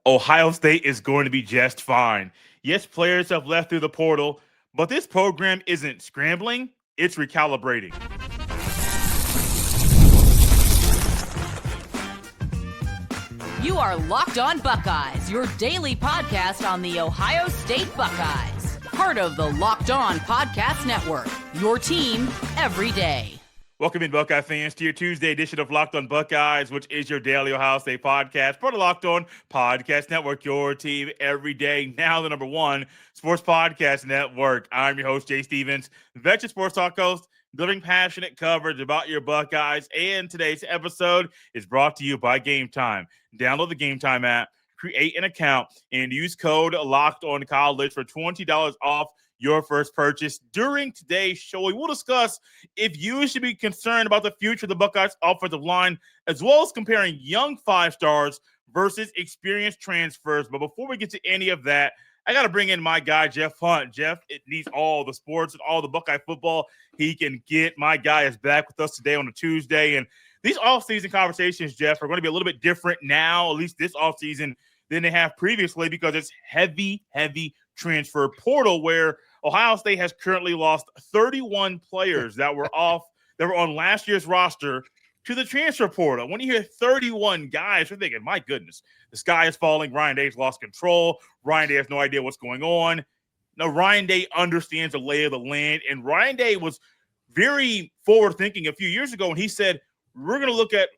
Ohio State is going to be just fine. Yes, players have left through the portal, but this program isn't scrambling, it's recalibrating. You are Locked On Buckeyes, your daily podcast on the Ohio State Buckeyes. Part of the Locked On Podcast Network, your team every day. Welcome in, Buckeye fans, to your Tuesday edition of Locked On Buckeyes, which is your daily Ohio State podcast. Part of Locked On Podcast Network, your team every day. Now the number one sports podcast network. I'm your host, Jay Stevens, veteran sports talk host, delivering passionate coverage about your Buckeyes. And today's episode is brought to you by Game Time. Download the Game Time app, create an account, and use code Locked On College for $20 off your first purchase. During today's show, we will discuss if you should be concerned about the future of the Buckeyes offensive line, as well as comparing young five-stars versus experienced transfers. But before we get to any of that, I got to bring in my guy, Jeff Hunt. Jeff, it needs all the sports and all the Buckeye football he can get. My guy is back with us today on a Tuesday. And these offseason conversations, Jeff, are going to be a little bit different now, at least this offseason, than they have previously, because it's heavy transfer portal, where Ohio State has currently lost 31 players that were on last year's roster to the transfer portal. When you hear 31 guys, you're thinking, my goodness, the sky is falling. Ryan Day's lost control. Ryan Day has no idea what's going on. No, Ryan Day understands the lay of the land, and Ryan Day was very forward-thinking a few years ago when he said, we're going to look at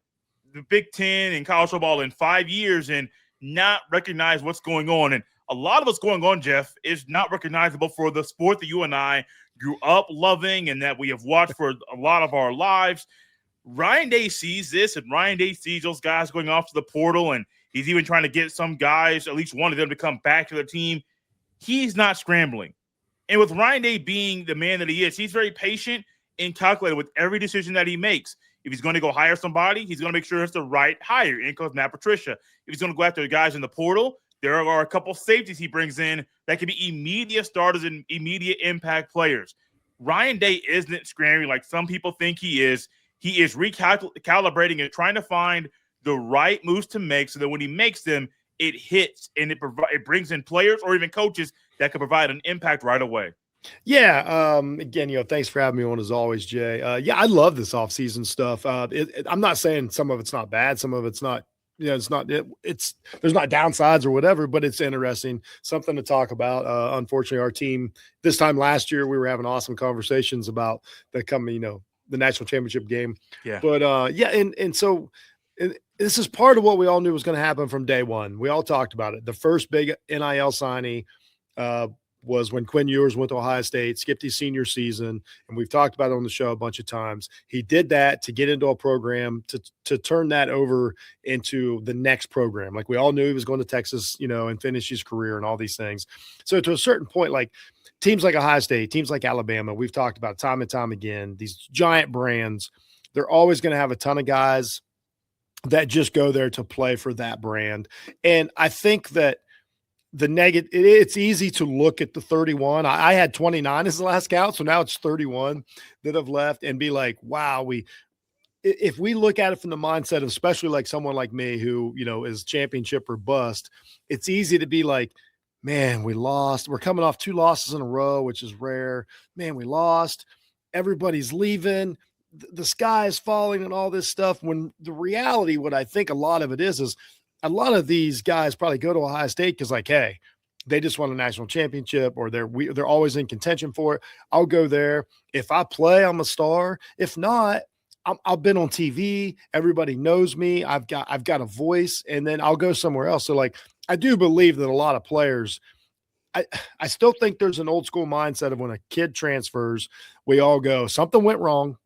the Big Ten and college football in 5 years and not recognize what's going on. And a lot of what's going on, Jeff, is not recognizable for the sport that you and I grew up loving and that we have watched for a lot of our lives. Ryan Day sees this, and Ryan Day sees those guys going off to the portal, and he's even trying to get some guys, at least one of them, to come back to the team. He's not scrambling. And with Ryan Day being the man that he is, he's very patient and calculated with every decision that he makes. If he's going to go hire somebody, he's going to make sure it's the right hire. In comes Matt Patricia. If he's going to go after the guys in the portal, there are a couple safeties he brings in that can be immediate starters and immediate impact players. Ryan Day isn't scrambling like some people think he is. He is recalibrating and trying to find the right moves to make so that when he makes them, it hits and it brings in players or even coaches that can provide an impact right away. Yeah. Again, thanks for having me on as always, Jay. I love this offseason stuff. I'm not saying some of it's not bad. Some of it's not. There's not downsides or whatever, but it's interesting, something to talk about. Unfortunately, our team this time last year, we were having awesome conversations about the coming, the national championship game. Yeah. But so this is part of what we all knew was going to happen from day one. We all talked about it. The first big NIL signing was when Quinn Ewers went to Ohio State, skipped his senior season, and we've talked about it on the show a bunch of times. He did that to get into a program to turn that over into the next program. Like, we all knew he was going to Texas, and finish his career and all these things. So to a certain point, like teams like Ohio State, teams like Alabama, we've talked about time and time again, these giant brands, they're always going to have a ton of guys that just go there to play for that brand. And I think that the negative, it's easy to look at the 31. I had 29 as the last count, so now it's 31 that have left, and be like, wow, if we look at it from the mindset of, especially like someone like me who, is championship or bust, it's easy to be like, man, we lost. We're coming off 2 losses in a row, which is rare. Man, we lost. Everybody's leaving. The sky is falling and all this stuff. When the reality, what I think a lot of it is a lot of these guys probably go to Ohio State because, like, hey, they just won a national championship, or they're always in contention for it. I'll go there. If I play, I'm a star. If not, I've been on TV. Everybody knows me. I've got a voice, and then I'll go somewhere else. So, like, I do believe that a lot of players, I still think there's an old school mindset of when a kid transfers, we all go, something went wrong.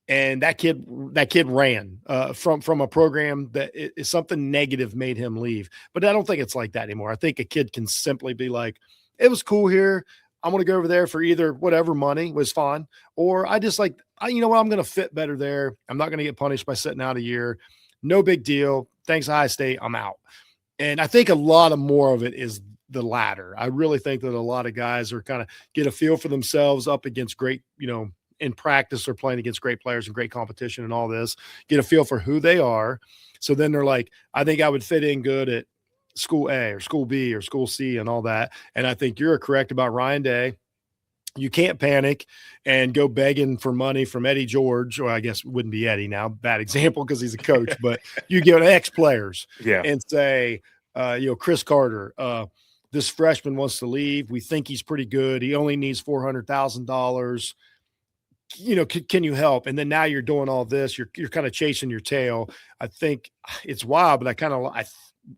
And that kid ran from a program that is something negative made him leave. But I don't think it's like that anymore. I think a kid can simply be like, it was cool here. I'm going to go over there for either whatever money was fine, or I just like, you know what, I'm going to fit better there. I'm not going to get punished by sitting out a year. No big deal. Thanks, Ohio State. I'm out. And I think a lot of more of it is the latter. I really think that a lot of guys are kind of get a feel for themselves up against great, in practice they're playing against great players and great competition and all this, get a feel for who they are. So then they're like, I think I would fit in good school A or school B or school C and all that. And I think you're correct about Ryan Day. You can't panic and go begging for money from Eddie George, or I guess it wouldn't be Eddie now, bad example because he's a coach, but you get ex-players and say, Chris Carter, this freshman wants to leave. We think he's pretty good. He only needs $400,000. Can you help? And then now you're doing all this. You're kind of chasing your tail. I think it's wild, but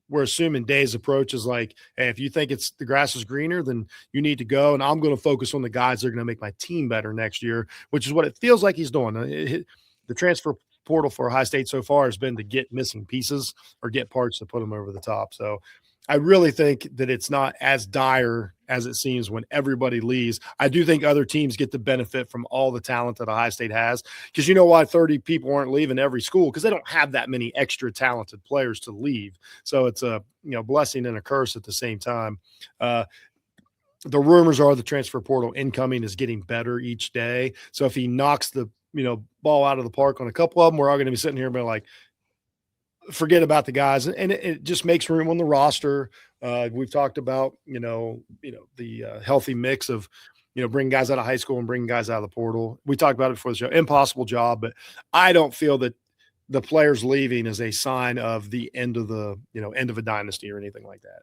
we're assuming Day's approach is like, hey, if you think the grass is greener, then you need to go. And I'm going to focus on the guys that are going to make my team better next year, which is what it feels like he's doing. The transfer portal for Ohio State so far has been to get missing pieces or get parts to put them over the top. So I really think that it's not as dire as it seems when everybody leaves. I do think other teams get the benefit from all the talent that Ohio State has, because you know why 30 people aren't leaving every school, because they don't have that many extra talented players to leave. So it's a blessing and a curse at the same time. The rumors are the transfer portal incoming is getting better each day. So if he knocks the ball out of the park on a couple of them, we're all going to be sitting here and be like, forget about the guys, and it just makes room on the roster. We've talked about, the healthy mix of, bringing guys out of high school and bringing guys out of the portal. We talked about it before the show. Impossible job, but I don't feel that the players leaving is a sign of the end of a dynasty or anything like that.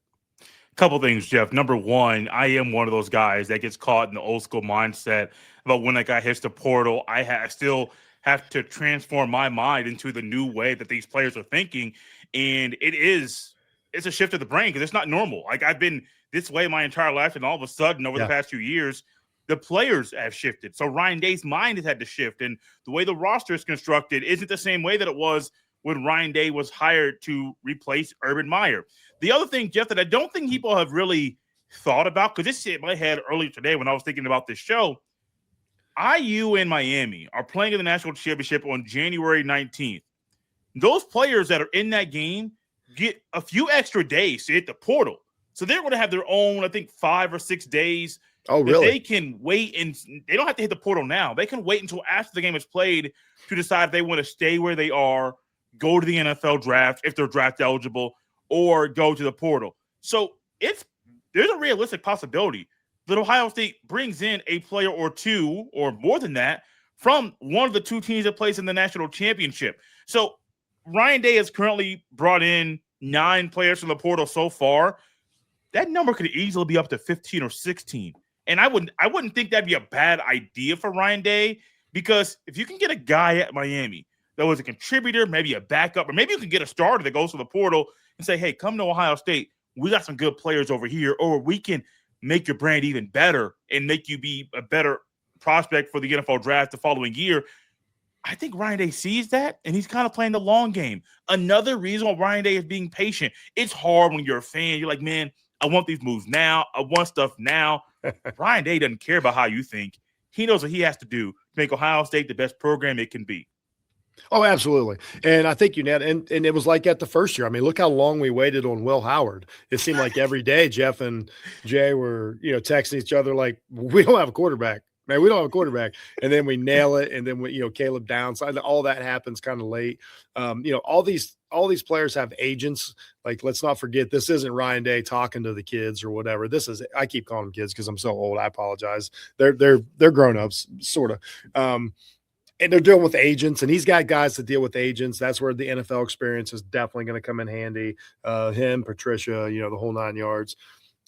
Couple things, Jeff. Number one, I am one of those guys that gets caught in the old school mindset about when that guy hits the portal. I still have to transform my mind into the new way that these players are thinking. And it's a shift of the brain because it's not normal. Like, I've been this way my entire life, and all of a sudden over the past few years, the players have shifted. So Ryan Day's mind has had to shift, and the way the roster is constructed isn't the same way that it was when Ryan Day was hired to replace Urban Meyer. The other thing, Jeff, that I don't think people have really thought about, because this hit my head earlier today when I was thinking about this show, IU and Miami are playing in the national championship on January 19th. Those players that are in that game get a few extra days to hit the portal. So they're going to have their own, I think, 5 or 6 days. Oh, really? They can wait, and they don't have to hit the portal now. They can wait until after the game is played to decide if they want to stay where they are, go to the NFL draft if they're draft eligible, or go to the portal. So there's a realistic possibility that Ohio State brings in a player or two, or more than that, from one of the two teams that plays in the national championship. So Ryan Day has currently brought in 9 players from the portal so far. That number could easily be up to 15 or 16. And I wouldn't think that'd be a bad idea for Ryan Day, because if you can get a guy at Miami that was a contributor, maybe a backup, or maybe you can get a starter that goes to the portal and say, hey, come to Ohio State. We got some good players over here, or we can make your brand even better and make you be a better prospect for the NFL draft the following year. I think Ryan Day sees that, and he's kind of playing the long game. Another reason why Ryan Day is being patient. It's hard when you're a fan. You're like, man, I want these moves now. I want stuff now. Ryan Day doesn't care about how you think. He knows what he has to do to make Ohio State the best program it can be. Oh, absolutely. And I think and it was like that the first year. I mean, look how long we waited on Will Howard. It seemed like every day Jeff and Jay were, texting each other like, we don't have a quarterback. Man, we don't have a quarterback. And then we nail it. And then Caleb downside, all that happens kind of late. All these players have agents. Like, let's not forget, this isn't Ryan Day talking to the kids or whatever. I keep calling them kids because I'm so old. I apologize. They're grown-ups, sort of. And they're dealing with agents, and he's got guys to deal with agents. That's where the NFL experience is definitely going to come in handy. Him, Patricia, the whole 9 yards.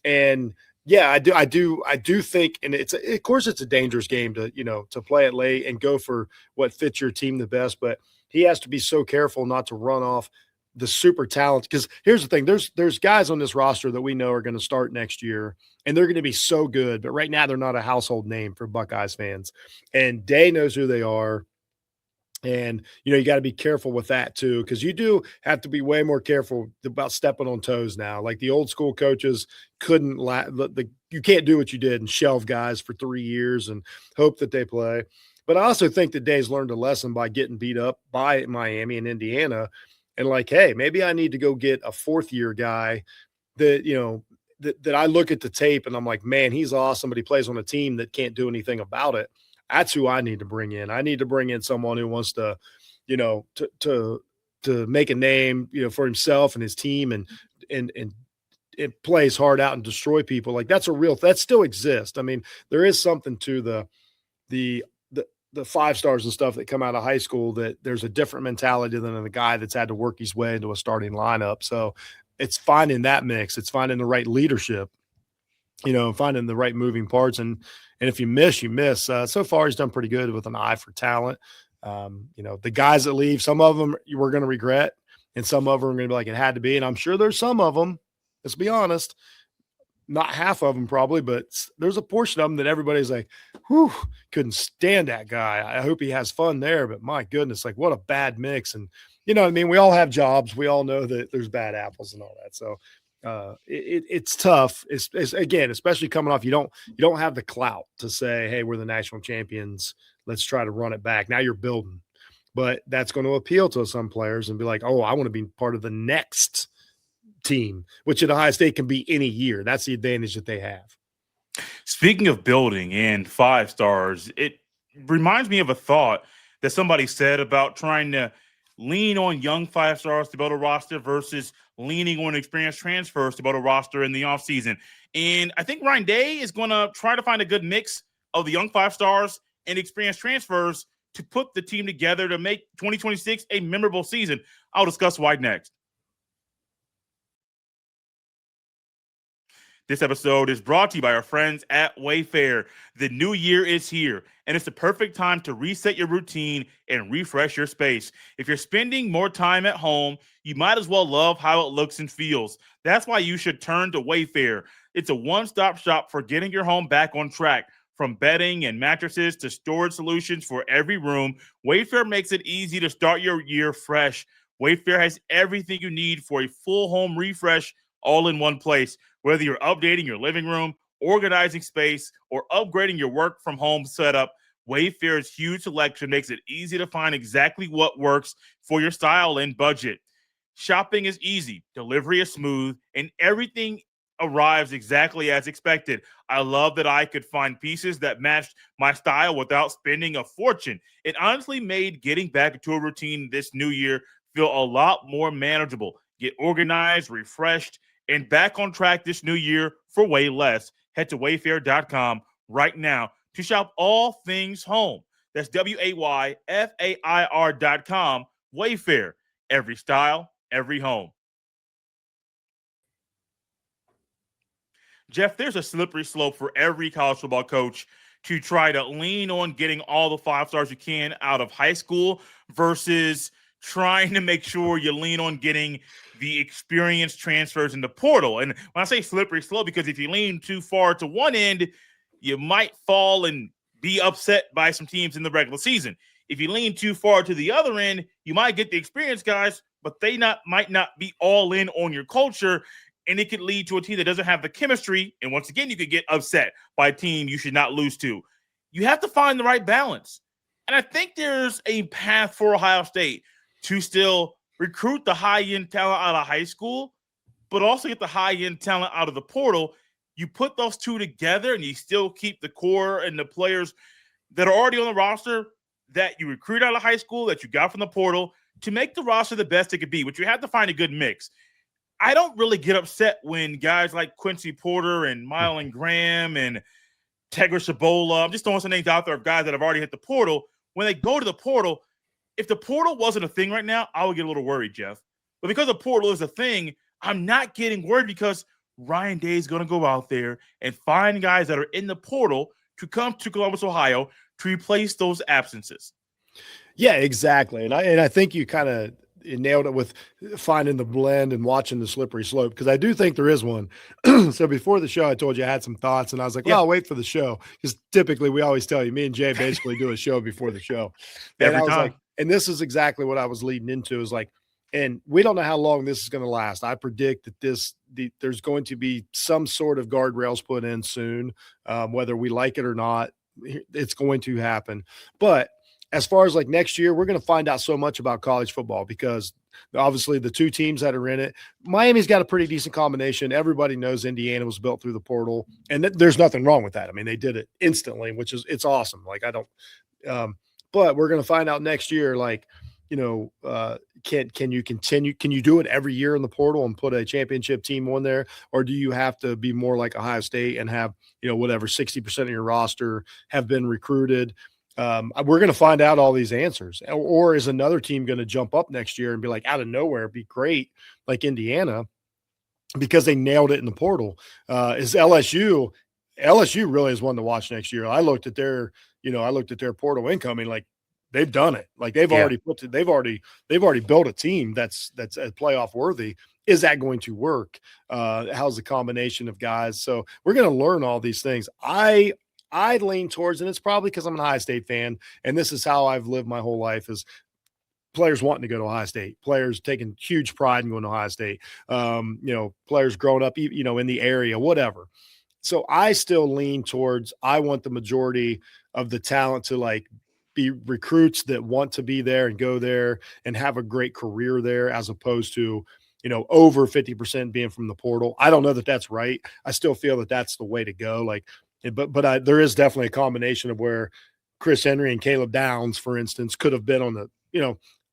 And yeah, I do think, and of course it's a dangerous game to play it late and go for what fits your team the best. But he has to be so careful not to run off the super talent, because here's the thing, there's guys on this roster that we know are going to start next year, and they're going to be so good, but right now they're not a household name for Buckeyes fans, and Day knows who they are. And you got to be careful with that too, because you do have to be way more careful about stepping on toes now. Like the old school coaches couldn't you can't do what you did and shelve guys for 3 years and hope that they play. But I also think that Day's learned a lesson by getting beat up by Miami and Indiana. And like, hey, maybe I need to go get a 4th-year guy that, that I look at the tape and I'm like, man, he's awesome, but he plays on a team that can't do anything about it. That's who I need to bring in. I need to bring in someone who wants to, to make a name, for himself and his team and it plays hard out and destroy people. Like that still exists. I mean, there is something to the 5-stars and stuff that come out of high school, that there's a different mentality than the guy that's had to work his way into a starting lineup. So it's finding that mix. It's finding the right leadership, finding the right moving parts. And if you miss, you miss. So far he's done pretty good with an eye for talent. The guys that leave, some of them you were going to regret, and some of them are going to be like, it had to be. And I'm sure there's some of them, let's be honest, not half of them probably, but there's a portion of them that everybody's like, whew, couldn't stand that guy. I hope he has fun there, but my goodness, like what a bad mix. And you know what I mean? We all have jobs. We all know that there's bad apples and all that. So it's tough. It's again, especially coming off, you don't have the clout to say, hey, we're the national champions. Let's try to run it back. Now you're building, but that's going to appeal to some players and be like, oh, I want to be part of the next team, which at Ohio State can be any year. That's the advantage that they have. Speaking of building and 5-stars, it reminds me of a thought that somebody said about trying to lean on young 5-stars to build a roster versus leaning on experienced transfers to build a roster in the offseason. And I think Ryan Day is going to try to find a good mix of the young 5-stars and experienced transfers to put the team together to make 2026 a memorable season. I'll discuss why next. This episode is brought to you by our friends at Wayfair. The new year is here, and it's the perfect time to reset your routine and refresh your space. If you're spending more time at home, you might as well love how it looks and feels. That's why you should turn to Wayfair. It's a one-stop shop for getting your home back on track. From bedding and mattresses to storage solutions for every room, Wayfair makes it easy to start your year fresh. Wayfair has everything you need for a full home refresh all in one place. Whether you're updating your living room, organizing space, or upgrading your work from home setup, Wayfair's huge selection makes it easy to find exactly what works for your style and budget. Shopping is easy, delivery is smooth, and everything arrives exactly as expected. I love that I could find pieces that matched my style without spending a fortune. It honestly made getting back into a routine this new year feel a lot more manageable. Get organized, refreshed, and back on track this new year for way less. Head to wayfair.com right now to shop all things home. That's WAYFAIR.com. Wayfair. Every style, every home. Jeff, there's a slippery slope for every college football coach to try to lean on getting all the 5-stars you can out of high school versus trying to make sure you lean on getting the experienced transfers in the portal. And when I say slippery slope, because if you lean too far to one end, you might fall and be upset by some teams in the regular season. If you lean too far to the other end, you might get the experienced guys, but they might not be all in on your culture, and it could lead to a team that doesn't have the chemistry. And once again, you could get upset by a team you should not lose to. You have to find the right balance. And I think there's a path for Ohio State to still recruit the high-end talent out of high school, but also get the high-end talent out of the portal. You put those two together and you still keep the core and the players that are already on the roster that you recruit out of high school, that you got from the portal, to make the roster the best it could be, which you have to find a good mix. I don't really get upset when guys like Quincy Porter and Mylan Graham and Tegra Shabola, I'm just throwing some names out there of guys that have already hit the portal. When they go to the portal, if the portal wasn't a thing right now, I would get a little worried, Jeff. But because the portal is a thing, I'm not getting worried because Ryan Day is going to go out there and find guys that are in the portal to come to Columbus, Ohio to replace those absences. Yeah, exactly. And I think you kind of nailed it with finding the blend and watching the slippery slope, because I do think there is one. So before the show, I told you I had some thoughts, and I was like, well, I'll wait for the show, because typically we always tell you, me and Jay basically do a show before the show. Every I was time. like, and this is exactly what I was leading into, is like, and we don't know how long this is going to last. I predict that there's going to be some sort of guardrails put in soon, whether we like it or not. It's going to happen. But as far as like next year, we're going to find out so much about college football, because obviously the two teams that are in it, Miami's got a pretty decent combination. Everybody knows Indiana was built through the portal, and there's nothing wrong with that. I mean, they did it instantly, it's awesome. Like, I don't, but we're going to find out next year, like, can you continue? Can you do it every year in the portal and put a championship team on there? Or do you have to be more like Ohio State and have, whatever 60% of your roster have been recruited? We're going to find out all these answers. Or is another team going to jump up next year and be like out of nowhere, be great, like Indiana, because they nailed it in the portal? Is LSU really is one to watch next year. I looked at their portal incoming, like they've done it. Like they've already built a team that's playoff worthy. Is that going to work? How's the combination of guys? So we're going to learn all these things. I lean towards, and it's probably because I'm an Ohio State fan, and this is how I've lived my whole life, is players wanting to go to Ohio State, players taking huge pride in going to Ohio State, players growing up, in the area, whatever. So I still lean towards, I want the majority of the talent to like be recruits that want to be there and go there and have a great career there, as opposed to, over 50% being from the portal. I don't know that that's right. I still feel that that's the way to go. Like, but there is definitely a combination of where Chris Henry and Caleb Downs, for instance, could have been on the,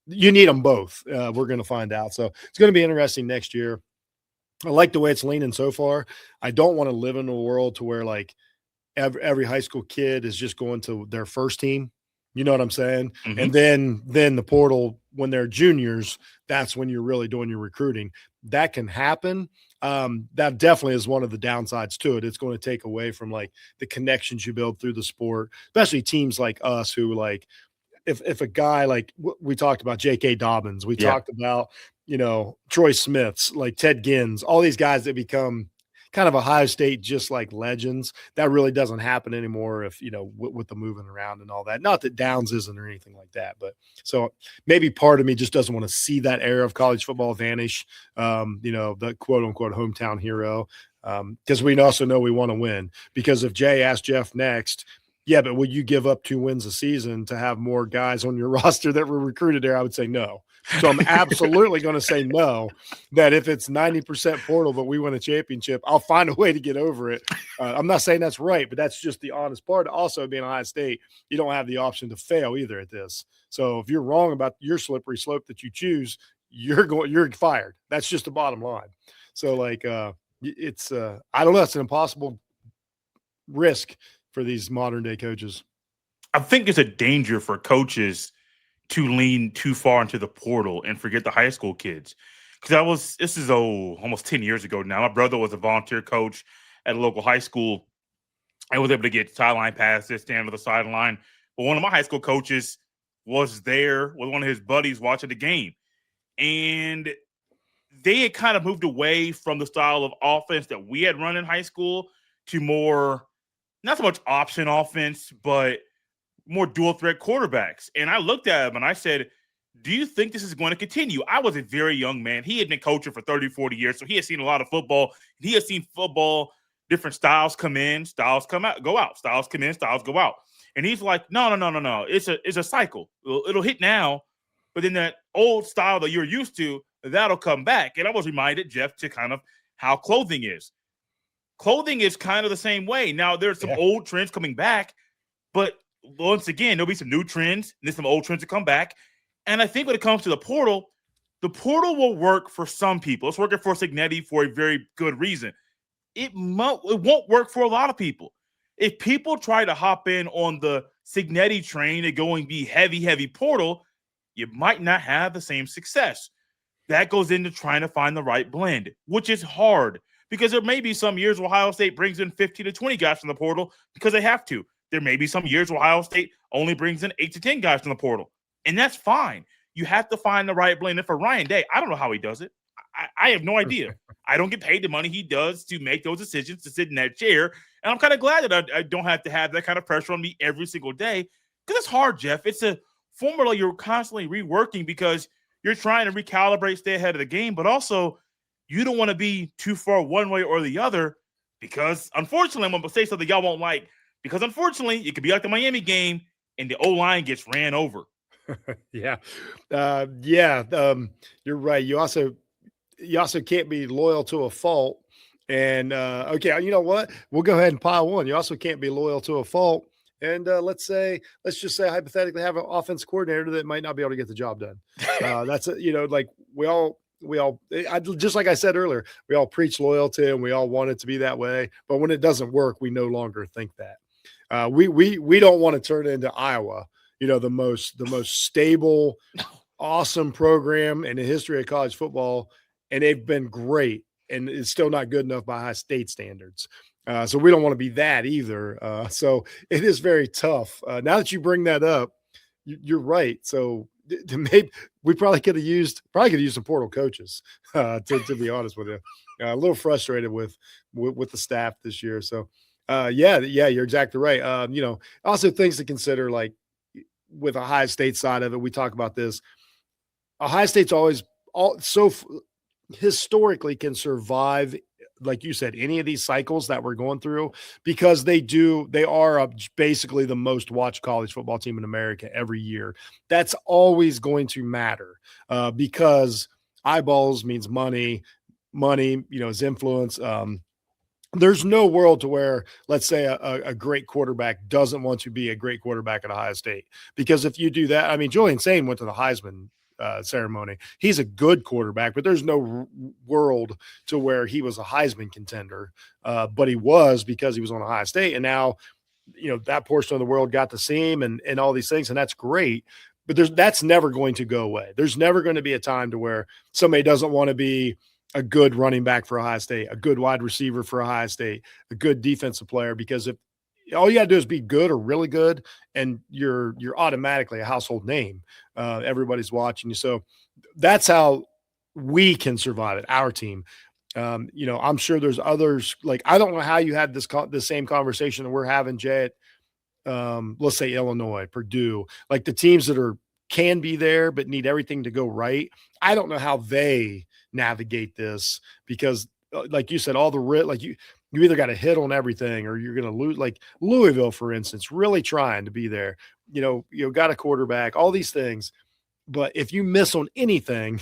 you need them both. We're going to find out. So it's going to be interesting next year. I like the way it's leaning so far. I don't want to live in a world to where like every high school kid is just going to their first team. You know what I'm saying? Mm-hmm. And then the portal, when they're juniors, that's when you're really doing your recruiting. That can happen. That definitely is one of the downsides to it. It's going to take away from like the connections you build through the sport, especially teams like us who like, if a guy like we talked about J.K. Dobbins, we talked about, Troy Smiths, like Ted Gins, all these guys that become kind of Ohio State, just like legends. That really doesn't happen anymore if, with the moving around and all that. Not that Downs isn't or anything like that, but so maybe part of me just doesn't want to see that era of college football vanish, the quote unquote hometown hero. Because we also know we want to win. Because if Jay asked Jeff next, yeah, but would you give up 2 wins a season to have more guys on your roster that were recruited there? I would say no. So I'm absolutely going to say no, that if it's 90% portal, but we win a championship, I'll find a way to get over it. I'm not saying that's right, but that's just the honest part. Also, being Ohio State, you don't have the option to fail either at this. So if you're wrong about your slippery slope that you choose, you're fired. That's just the bottom line. So like it's I don't know, it's an impossible risk for these modern day coaches. I think it's a danger for coaches to lean too far into the portal and forget the high school kids. Because this is almost 10 years ago now. My brother was a volunteer coach at a local high school and was able to get sideline passes, stand on the sideline. But one of my high school coaches was there with one of his buddies watching the game. And they had kind of moved away from the style of offense that we had run in high school to more, not so much option offense, but more dual threat quarterbacks. And I looked at him and I said, do you think this is going to continue? I was a very young man. He had been coaching for 30, 40 years. So he had seen a lot of football. He had seen football, different styles come in, styles come out, go out, styles come in, styles go out. And he's like, no. It's a cycle. It'll hit now, but then that old style that you're used to, that'll come back. And I was reminded, Jeff, to kind of how clothing is. Clothing is kind of the same way. Now, there's some old trends coming back, but once again, there'll be some new trends, and there's some old trends to come back. And I think when it comes to the portal will work for some people. It's working for Signetti for a very good reason. It won't work for a lot of people. If people try to hop in on the Signetti train and go and be heavy portal, you might not have the same success. That goes into trying to find the right blend, which is hard because there may be some years where Ohio State brings in 15 to 20 guys from the portal because they have to. There may be some years where Ohio State only brings in 8 to 10 guys from the portal, and that's fine. You have to find the right blend. And for Ryan Day, I don't know how he does it. I have no idea. I don't get paid the money he does to make those decisions, to sit in that chair. And I'm kind of glad that I don't have to have that kind of pressure on me every single day because it's hard, Jeff. It's a formula you're constantly reworking because you're trying to recalibrate, stay ahead of the game, but also you don't want to be too far one way or the other because, unfortunately, I'm going to say something y'all won't like. Because unfortunately, it could be like the Miami game and the O-line gets ran over. You're right. You also can't be loyal to a fault. And, okay, you know what? We'll go ahead and pile one. You also can't be loyal to a fault And let's just say hypothetically have an offense coordinator that might not be able to get the job done. That's like we all just like I said earlier, we all preach loyalty and we all want it to be that way. But when it doesn't work, we no longer think that. We don't want to turn into Iowa, the most stable, awesome program in the history of college football, and they've been great, and it's still not good enough by Ohio State standards. So we don't want to be that either. So it is very tough. Now that you bring that up, you're right. So maybe we probably could have used some portal coaches, to be honest with you. A little frustrated with the staff this year. So yeah, you're exactly right. Also things to consider, like with Ohio State side of it, we talk about this. Ohio State's always historically can survive, like you said, any of these cycles that we're going through, because they are basically the most watched college football team in America every year. That's always going to matter because eyeballs means money, is influence. There's no world to where, let's say, a great quarterback doesn't want to be a great quarterback at Ohio State, because if you do that, I mean, Julian Sain went to the Heisman ceremony. He's a good quarterback, but there's no world to where he was a Heisman contender. But he was, because he was on Ohio State. And now, that portion of the world got to see him and all these things. And that's great. But that's never going to go away. There's never going to be a time to where somebody doesn't want to be a good running back for Ohio State, a good wide receiver for Ohio State, a good defensive player, because if all you got to do is be good or really good, and you're automatically a household name. Everybody's watching you. So that's how we can survive it, our team. I'm sure there's others. Like, I don't know how you had the same conversation that we're having, Jay, at, let's say Illinois, Purdue, like the teams that can be there but need everything to go right. I don't know how they navigate this, because like you said, you either got to hit on everything or you're going to lose. Like Louisville, for instance, really trying to be there, got a quarterback, all these things. But if you miss on anything,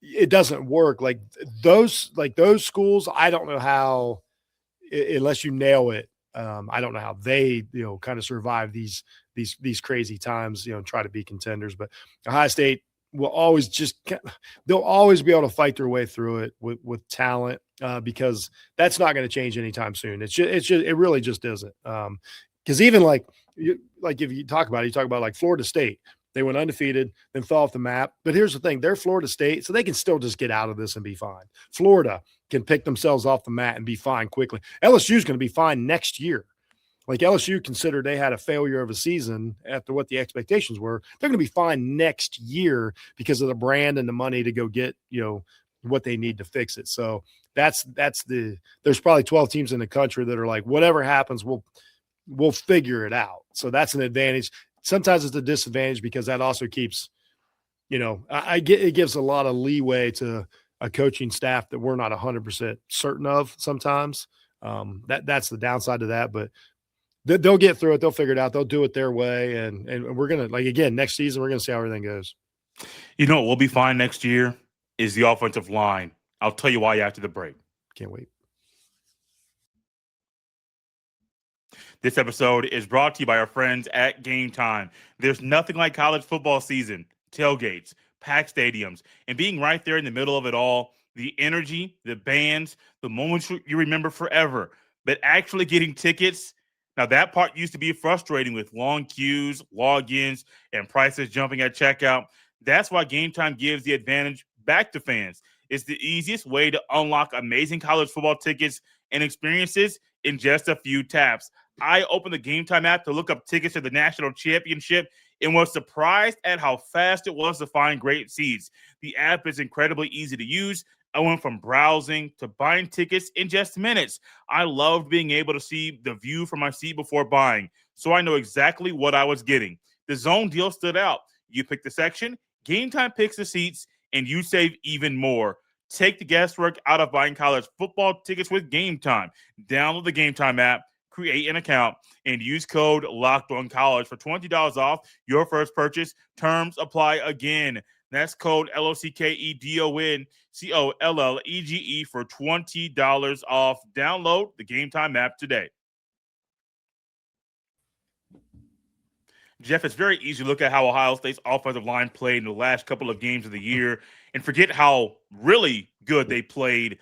it doesn't work. Like those schools, I don't know how, unless you nail it. I don't know how they, kind of survive these crazy times, and try to be contenders. But Ohio State will always they'll always be able to fight their way through it with talent, because that's not going to change anytime soon. It really just isn't. Because even if you talk about like Florida State, they went undefeated, then fell off the map. But here's the thing: they're Florida State, so they can still just get out of this and be fine. Florida can pick themselves off the mat and be fine quickly. LSU is going to be fine next year. Like LSU considered they had a failure of a season after what the expectations were. They're going to be fine next year because of the brand and the money to go get, what they need to fix it. So there's probably 12 teams in the country that are like, whatever happens, we'll figure it out. So that's an advantage. Sometimes it's a disadvantage because that also keeps, it gives a lot of leeway to a coaching staff that we're not 100% certain of sometimes. That's the downside to that, but they'll get through it. They'll figure it out. They'll do it their way. And we're going to, again, next season, we're going to see how everything goes. What will be fine next year is the offensive line. I'll tell you why after the break. Can't wait. This episode is brought to you by our friends at Game Time. There's nothing like college football season, tailgates, packed stadiums, and being right there in the middle of it all, the energy, the bands, the moments you remember forever. But actually getting tickets, now that part used to be frustrating with long queues, logins, and prices jumping at checkout. That's why Game Time gives the advantage back to fans. It's the easiest way to unlock amazing college football tickets and experiences in just a few taps. I opened the Game Time app to look up tickets to the national championship and was surprised at how fast it was to find great seats. The app is incredibly easy to use. I went from browsing to buying tickets in just minutes. I loved being able to see the view from my seat before buying, so I know exactly what I was getting. The zone deal stood out. You pick the section, Game Time picks the seats, and you save even more. Take the guesswork out of buying college football tickets with Game Time. Download the Game Time app, create an account, and use code LOCKEDONCollege for $20 off your first purchase. Terms apply again. That's code LOCKEDONCOLLEGE for $20 off. Download the Game Time app today. Jeff, it's very easy to look at how Ohio State's offensive line played in the last couple of games of the year and forget how really good they played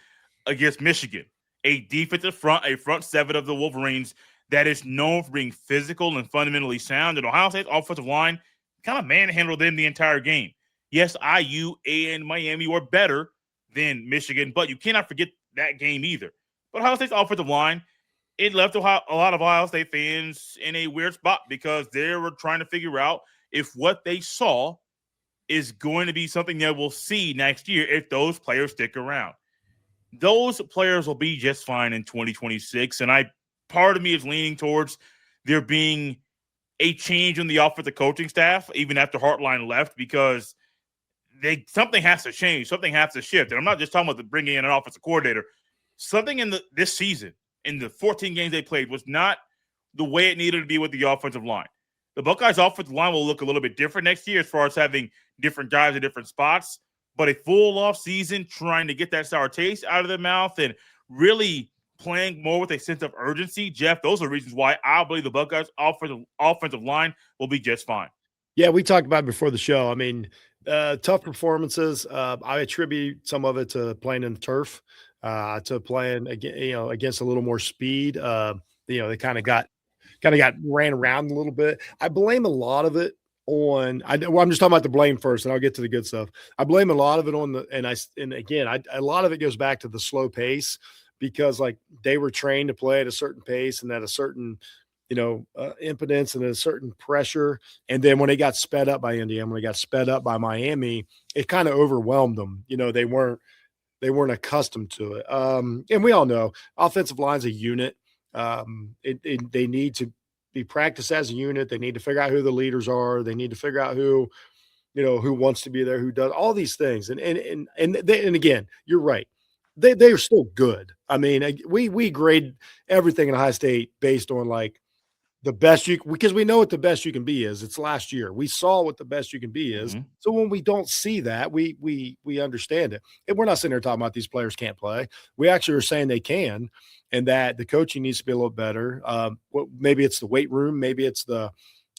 against Michigan, a defensive front, a front seven of the Wolverines that is known for being physical and fundamentally sound. And Ohio State's offensive line kind of manhandled them the entire game. Yes, IU and Miami were better than Michigan, but you cannot forget that game either. But Ohio State's offensive line, it left a lot of Ohio State fans in a weird spot because they were trying to figure out if what they saw is going to be something that we'll see next year if those players stick around. Those players will be just fine in 2026, and part of me is leaning towards there being a change in the offensive coaching staff even after Hartline left because something has to change, something has to shift. And I'm not just talking about bringing in an offensive coordinator. Something in this season, in the 14 games they played, was not the way it needed to be with the offensive line. The Buckeyes' offensive line will look a little bit different next year as far as having different guys in different spots, but a full off season trying to get that sour taste out of their mouth and really playing more with a sense of urgency. Jeff, those are reasons why I believe the Buckeyes' offensive line will be just fine. Yeah, we talked about it before the show. I mean, tough performances. I attribute some of it to playing in the turf, to playing against a little more speed. They kind of got ran around a little bit. I blame a lot of it on. I'm just talking about the blame first, and I'll get to the good stuff. I blame a lot of it on a lot of it goes back to the slow pace because like they were trained to play at a certain pace and at a certain impotence and a certain pressure. And then when they got sped up by Indiana, when they got sped up by Miami, it kind of overwhelmed them. They weren't accustomed to it. And we all know offensive line's a unit. They need to be practiced as a unit. They need to figure out who the leaders are. They need to figure out who wants to be there, who does all these things. And again, you're right. They are still good. I mean, we grade everything in Ohio State based on like the best because we know what the best you can be is. It's last year. We saw what the best you can be is. Mm-hmm. So when we don't see that, we understand it. And we're not sitting there talking about these players can't play. We actually are saying they can, and that the coaching needs to be a little better. Maybe it's the weight room, maybe it's the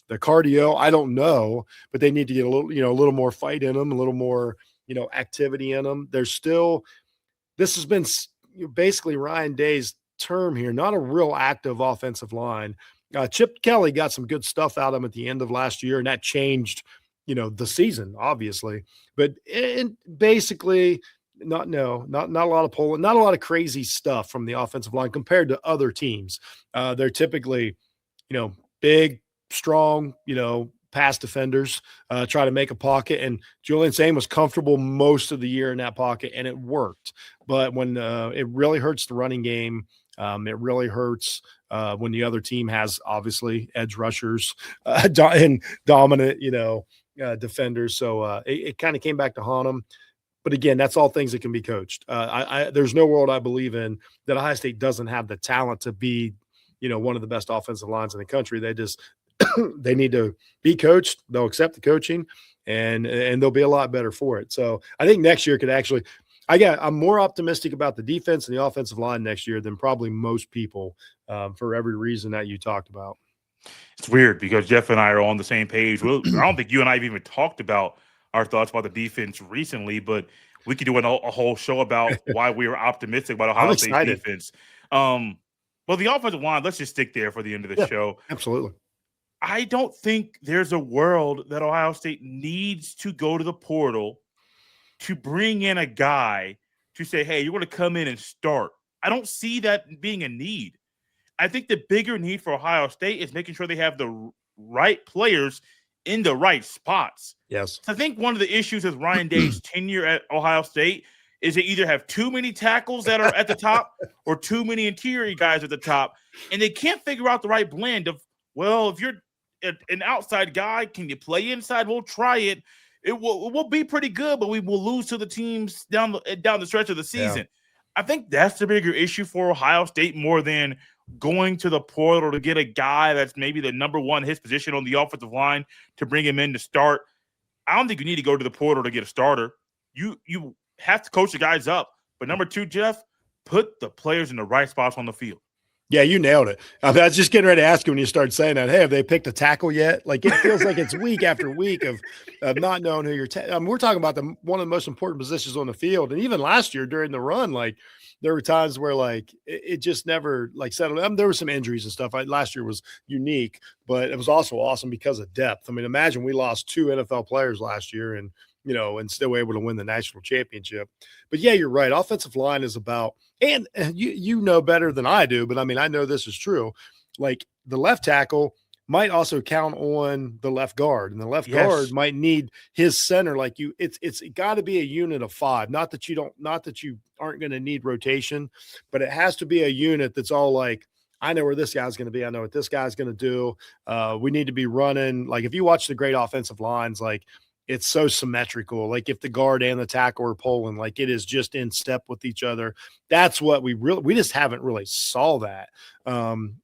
cardio. I don't know, but they need to get a little more fight in them, a little more activity in them. There's still. This has been basically Ryan Day's term here, not a real active offensive line. Chip Kelly got some good stuff out of him at the end of last year, and that changed, the season, obviously. But basically, not a lot of pulling, not a lot of crazy stuff from the offensive line compared to other teams. They're typically, big, strong, pass defenders, try to make a pocket. And Julian Sain was comfortable most of the year in that pocket, and it worked. But when it really hurts the running game, it really hurts when the other team has, obviously, edge rushers and dominant, defenders. So it kind of came back to haunt them. But again, that's all things that can be coached. There's no world I believe in that Ohio State doesn't have the talent to be, one of the best offensive lines in the country. They just they need to be coached. They'll accept the coaching, and they'll be a lot better for it. So I think next year could actually I'm more optimistic about the defense and the offensive line next year than probably most people for every reason that you talked about. It's weird because Jeff and I are on the same page. I don't think you and I have even talked about our thoughts about the defense recently, but we could do a whole show about why we were optimistic about Ohio State's defense. Well, the offensive line, let's just stick there for the end of the show. Absolutely. I don't think there's a world that Ohio State needs to go to the portal to bring in a guy to say, hey, you're going to come in and start. I don't see that being a need. I think the bigger need for Ohio State is making sure they have the right players in the right spots. Yes. So I think one of the issues with Ryan Day's tenure at Ohio State is they either have too many tackles that are at the top or too many interior guys at the top, and they can't figure out the right blend of, well, if you're an outside guy, can you play inside? We'll try it. It will be pretty good, but we will lose to the teams down the stretch of the season. Yeah. I think that's the bigger issue for Ohio State more than going to the portal to get a guy that's maybe the number one his position on the offensive line to bring him in to start. I don't think you need to go to the portal to get a starter. You have to coach the guys up. But number two, Jeff, put the players in the right spots on the field. Yeah, you nailed it. I was just getting ready to ask you when you started saying that. Hey, have they picked a tackle yet? Like it feels like it's week after week of not knowing who you're. We're talking about one of the most important positions on the field, and even last year during the run, like there were times where like it just never like settled. There were some injuries and stuff. Last year was unique, but it was also awesome because of depth. I mean, imagine we lost 2 NFL players last year, and still were able to win the national championship. But yeah, you're right. Offensive line is about. And you know better than I do, but I mean, I know this is true. Like the left tackle might also count on the left guard, and the left guard might need his center. Like it's got to be a unit of 5. Not that you aren't going to need rotation, but it has to be a unit that's all like, I know where this guy's going to be. I know what this guy's going to do. We need to be running. Like if you watch the great offensive lines, like it's so symmetrical. Like if the guard and the tackle are pulling, like it is just in step with each other. That's what we just haven't really saw that. And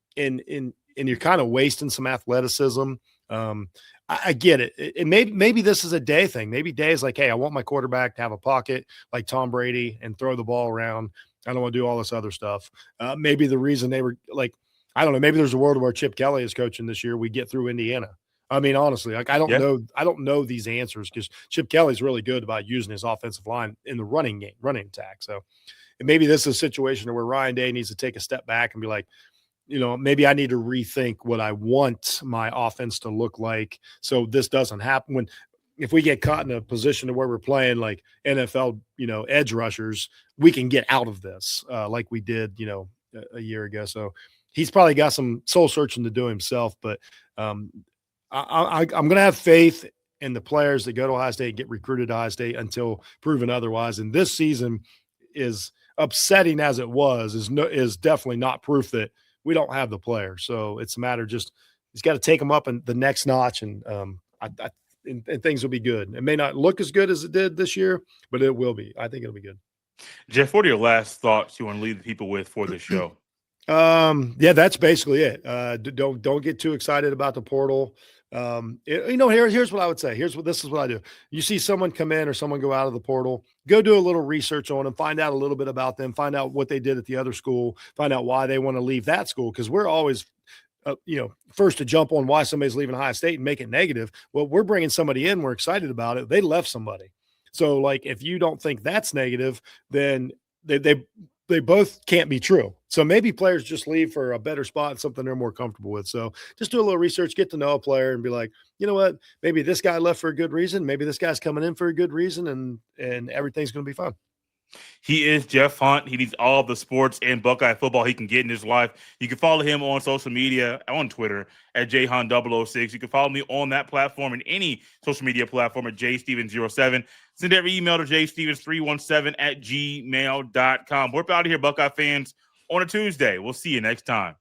you're kind of wasting some athleticism. I get it. And maybe this is a Day thing. Maybe Day is like, hey, I want my quarterback to have a pocket like Tom Brady and throw the ball around. I don't want to do all this other stuff. Maybe the reason they were like, I don't know, maybe there's a world where Chip Kelly is coaching this year. We get through Indiana. I mean, honestly, like I don't know these answers because Chip Kelly's really good about using his offensive line in the running attack. So maybe this is a situation where Ryan Day needs to take a step back and be like, maybe I need to rethink what I want my offense to look like. So this doesn't happen if we get caught in a position where we're playing like NFL, edge rushers, we can get out of this like we did, a year ago. So he's probably got some soul searching to do himself, but I'm going to have faith in the players that go to Ohio State, get recruited to Ohio State until proven otherwise. And this season, is upsetting as it was, is definitely not proof that we don't have the players. So it's a matter of just he's got to take them up in the next notch, and and things will be good. It may not look as good as it did this year, but it will be. I think it'll be good. Jeff, what are your last thoughts you want to leave the people with for this show? Yeah, that's basically it. Don't get too excited about the portal. Here's what I would say. This is what I do. You see someone come in or someone go out of the portal, go do a little research on them, find out a little bit about them, find out what they did at the other school, find out why they want to leave that school. Cause we're always, first to jump on why somebody's leaving Ohio State and make it negative. Well, we're bringing somebody in. We're excited about it. They left somebody. So like, if you don't think that's negative, then they both can't be true. So maybe players just leave for a better spot and something they're more comfortable with. So just do a little research, get to know a player and be like, you know what, maybe this guy left for a good reason. Maybe this guy's coming in for a good reason, and everything's going to be fine. He is Jeff Hunt. He needs all the sports and Buckeye football he can get in his life. You can follow him on social media, on Twitter at jhunt006. You can follow me on that platform and any social media platform at jstevens07. Send every email to jstevens317 at gmail.com. We're out of here, Buckeye fans, on a Tuesday. We'll see you next time.